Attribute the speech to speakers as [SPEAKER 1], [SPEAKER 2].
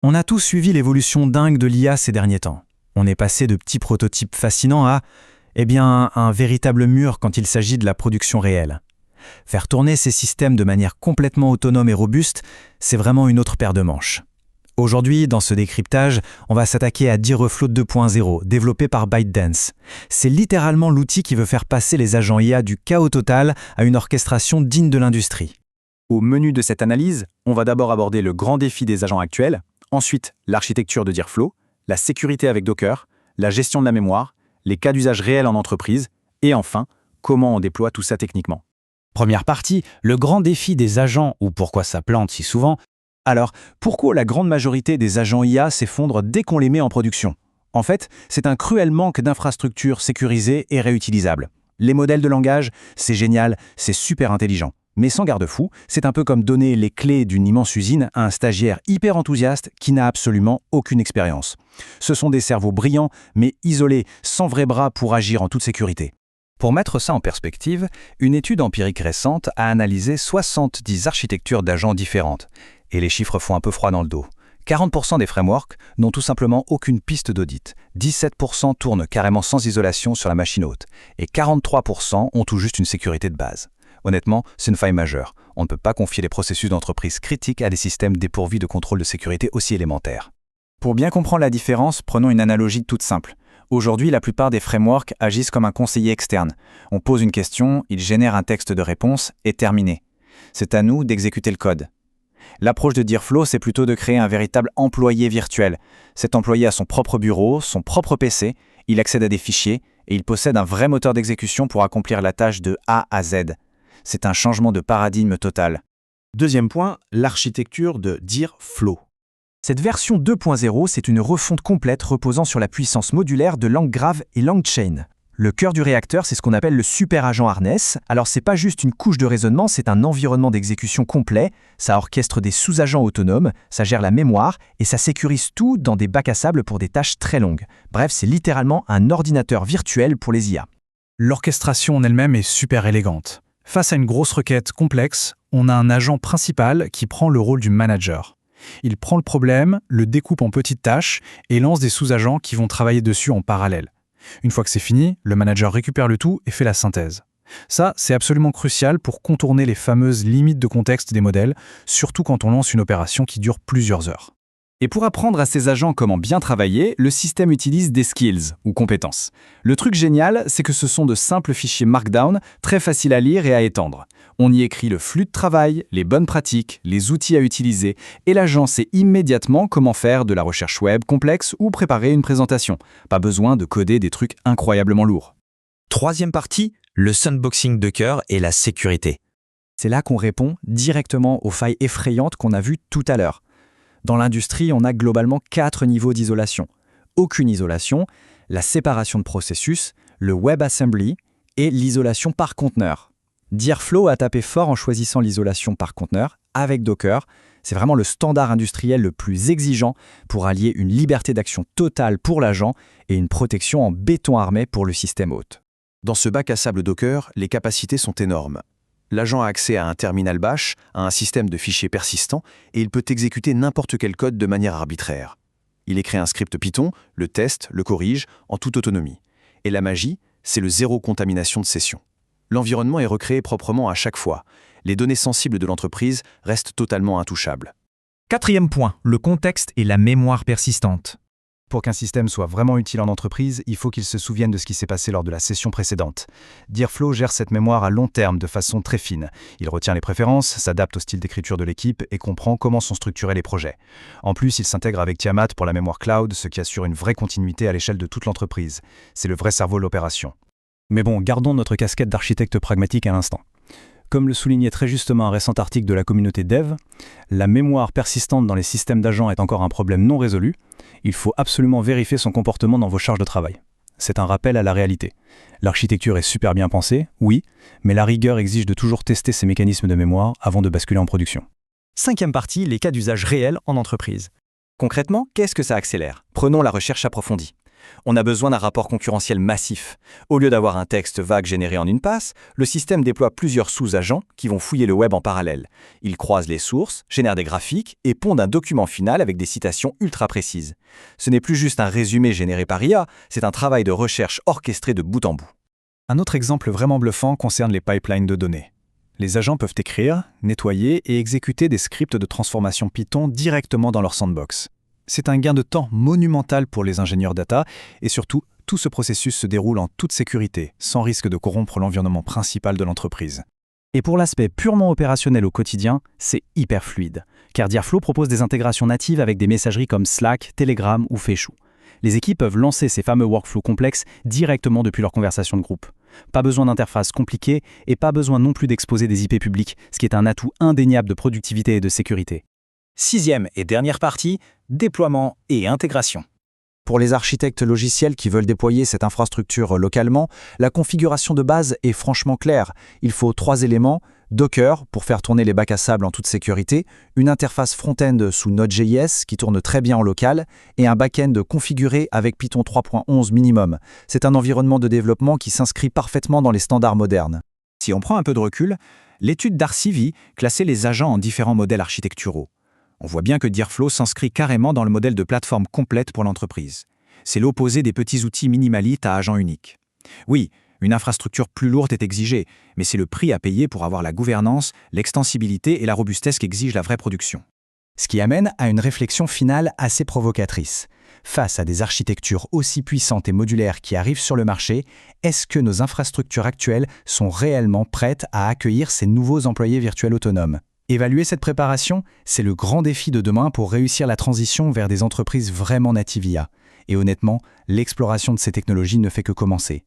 [SPEAKER 1] On a tous suivi l'évolution dingue de l'IA ces derniers temps. On est passé de petits prototypes fascinants à, un véritable mur quand il s'agit de la production réelle. Faire tourner ces systèmes de manière complètement autonome et robuste, c'est vraiment une autre paire de manches. Aujourd'hui, dans ce décryptage, on va s'attaquer à Direflow 2.0, développé par ByteDance. C'est littéralement l'outil qui veut faire passer les agents IA du chaos total à une orchestration digne de l'industrie.
[SPEAKER 2] Au menu de cette analyse, on va d'abord aborder le grand défi des agents actuels, ensuite l'architecture de Direflow, la sécurité avec Docker, la gestion de la mémoire, les cas d'usage réels en entreprise, et enfin, comment on déploie tout ça techniquement.
[SPEAKER 3] Première partie, le grand défi des agents ou pourquoi ça plante si souvent.
[SPEAKER 2] Alors, pourquoi la grande majorité des agents IA s'effondrent dès qu'on les met en production? En fait, c'est un cruel manque d'infrastructures sécurisées et réutilisables. Les modèles de langage, c'est génial, c'est super intelligent. Mais sans garde-fou, c'est un peu comme donner les clés d'une immense usine à un stagiaire hyper enthousiaste qui n'a absolument aucune expérience. Ce sont des cerveaux brillants, mais isolés, sans vrais bras pour agir en toute sécurité.
[SPEAKER 3] Pour mettre ça en perspective, une étude empirique récente a analysé 70 architectures d'agents différentes. Et les chiffres font un peu froid dans le dos. 40% des frameworks n'ont tout simplement aucune piste d'audit. 17% tournent carrément sans isolation sur la machine hôte. Et 43% ont tout juste une sécurité de base. Honnêtement, c'est une faille majeure. On ne peut pas confier les processus d'entreprise critiques à des systèmes dépourvus de contrôle de sécurité aussi élémentaires.
[SPEAKER 2] Pour bien comprendre la différence, prenons une analogie toute simple. Aujourd'hui, la plupart des frameworks agissent comme un conseiller externe. On pose une question, il génère un texte de réponse et terminé. C'est à nous d'exécuter le code. L'approche de Direflow, c'est plutôt de créer un véritable employé virtuel. Cet employé a son propre bureau, son propre PC, il accède à des fichiers et il possède un vrai moteur d'exécution pour accomplir la tâche de A à Z. C'est un changement de paradigme total.
[SPEAKER 4] Deuxième point, l'architecture de Direflow.
[SPEAKER 1] Cette version 2.0, c'est une refonte complète reposant sur la puissance modulaire de LangGraph et LangChain. Le cœur du réacteur, c'est ce qu'on appelle le super agent harness. Alors c'est pas juste une couche de raisonnement, c'est un environnement d'exécution complet. Ça orchestre des sous-agents autonomes, ça gère la mémoire et ça sécurise tout dans des bacs à sable pour des tâches très longues. Bref, c'est littéralement un ordinateur virtuel pour les IA.
[SPEAKER 5] L'orchestration en elle-même est super élégante. Face à une grosse requête complexe, on a un agent principal qui prend le rôle du manager. Il prend le problème, le découpe en petites tâches et lance des sous-agents qui vont travailler dessus en parallèle. Une fois que c'est fini, le manager récupère le tout et fait la synthèse. Ça, c'est absolument crucial pour contourner les fameuses limites de contexte des modèles, surtout quand on lance une opération qui dure plusieurs heures.
[SPEAKER 2] Et pour apprendre à ces agents comment bien travailler, le système utilise des skills, ou compétences. Le truc génial, c'est que ce sont de simples fichiers Markdown, très faciles à lire et à étendre. On y écrit le flux de travail, les bonnes pratiques, les outils à utiliser, et l'agent sait immédiatement comment faire de la recherche web complexe ou préparer une présentation. Pas besoin de coder des trucs incroyablement lourds.
[SPEAKER 6] Troisième partie, le sandboxing Docker et la sécurité.
[SPEAKER 1] C'est là qu'on répond directement aux failles effrayantes qu'on a vues tout à l'heure. Dans l'industrie, on a globalement 4 niveaux d'isolation. Aucune isolation, la séparation de processus, le WebAssembly et l'isolation par conteneur. Direflow a tapé fort en choisissant l'isolation par conteneur avec Docker. C'est vraiment le standard industriel le plus exigeant pour allier une liberté d'action totale pour l'agent et une protection en béton armé pour le système hôte.
[SPEAKER 4] Dans ce bac à sable Docker, les capacités sont énormes. L'agent a accès à un terminal bash, à un système de fichiers persistants, et il peut exécuter n'importe quel code de manière arbitraire. Il écrit un script Python, le teste, le corrige, en toute autonomie. Et la magie, c'est le zéro contamination de session. L'environnement est recréé proprement à chaque fois. Les données sensibles de l'entreprise restent totalement intouchables.
[SPEAKER 1] Quatrième point, le contexte et la mémoire persistante. Pour qu'un système soit vraiment utile en entreprise, il faut qu'il se souvienne de ce qui s'est passé lors de la session précédente. Direflow gère cette mémoire à long terme de façon très fine. Il retient les préférences, s'adapte au style d'écriture de l'équipe et comprend comment sont structurés les projets. En plus, il s'intègre avec Tiamat pour la mémoire cloud, ce qui assure une vraie continuité à l'échelle de toute l'entreprise. C'est le vrai cerveau de l'opération. Mais bon, gardons notre casquette d'architecte pragmatique à l'instant. Comme le soulignait très justement un récent article de la communauté dev, la mémoire persistante dans les systèmes d'agents est encore un problème non résolu. Il faut absolument vérifier son comportement dans vos charges de travail. C'est un rappel à la réalité. L'architecture est super bien pensée, oui, mais la rigueur exige de toujours tester ces mécanismes de mémoire avant de basculer en production.
[SPEAKER 6] Cinquième partie, les cas d'usage réels en entreprise. Concrètement, qu'est-ce que ça accélère? Prenons la recherche approfondie.
[SPEAKER 2] On a besoin d'un rapport concurrentiel massif. Au lieu d'avoir un texte vague généré en une passe, le système déploie plusieurs sous-agents qui vont fouiller le web en parallèle. Ils croisent les sources, génèrent des graphiques et pondent un document final avec des citations ultra précises. Ce n'est plus juste un résumé généré par IA, c'est un travail de recherche orchestré de bout en bout.
[SPEAKER 1] Un autre exemple vraiment bluffant concerne les pipelines de données. Les agents peuvent écrire, nettoyer et exécuter des scripts de transformation Python directement dans leur sandbox. C'est un gain de temps monumental pour les ingénieurs data et surtout, tout ce processus se déroule en toute sécurité, sans risque de corrompre l'environnement principal de l'entreprise.
[SPEAKER 7] Et pour l'aspect purement opérationnel au quotidien, c'est hyper fluide, car Diarflow propose des intégrations natives avec des messageries comme Slack, Telegram ou Feshu. Les équipes peuvent lancer ces fameux workflows complexes directement depuis leur conversation de groupe. Pas besoin d'interfaces compliquées et pas besoin non plus d'exposer des IP publics, ce qui est un atout indéniable de productivité et de sécurité.
[SPEAKER 3] 6e et dernière partie, déploiement et intégration.
[SPEAKER 2] Pour les architectes logiciels qui veulent déployer cette infrastructure localement, la configuration de base est franchement claire. Il faut 3 éléments: Docker pour faire tourner les bacs à sable en toute sécurité, une interface front-end sous Node.js qui tourne très bien en local et un back-end configuré avec Python 3.11 minimum. C'est un environnement de développement qui s'inscrit parfaitement dans les standards modernes.
[SPEAKER 3] Si on prend un peu de recul, l'étude d'Arcivy classait les agents en différents modèles architecturaux. On voit bien que Diarflow s'inscrit carrément dans le modèle de plateforme complète pour l'entreprise. C'est l'opposé des petits outils minimalistes à agents uniques. Oui, une infrastructure plus lourde est exigée, mais c'est le prix à payer pour avoir la gouvernance, l'extensibilité et la robustesse qu'exige la vraie production.
[SPEAKER 1] Ce qui amène à une réflexion finale assez provocatrice. Face à des architectures aussi puissantes et modulaires qui arrivent sur le marché, est-ce que nos infrastructures actuelles sont réellement prêtes à accueillir ces nouveaux employés virtuels autonomes ? Évaluer cette préparation, c'est le grand défi de demain pour réussir la transition vers des entreprises vraiment natives IA. Et honnêtement, l'exploration de ces technologies ne fait que commencer.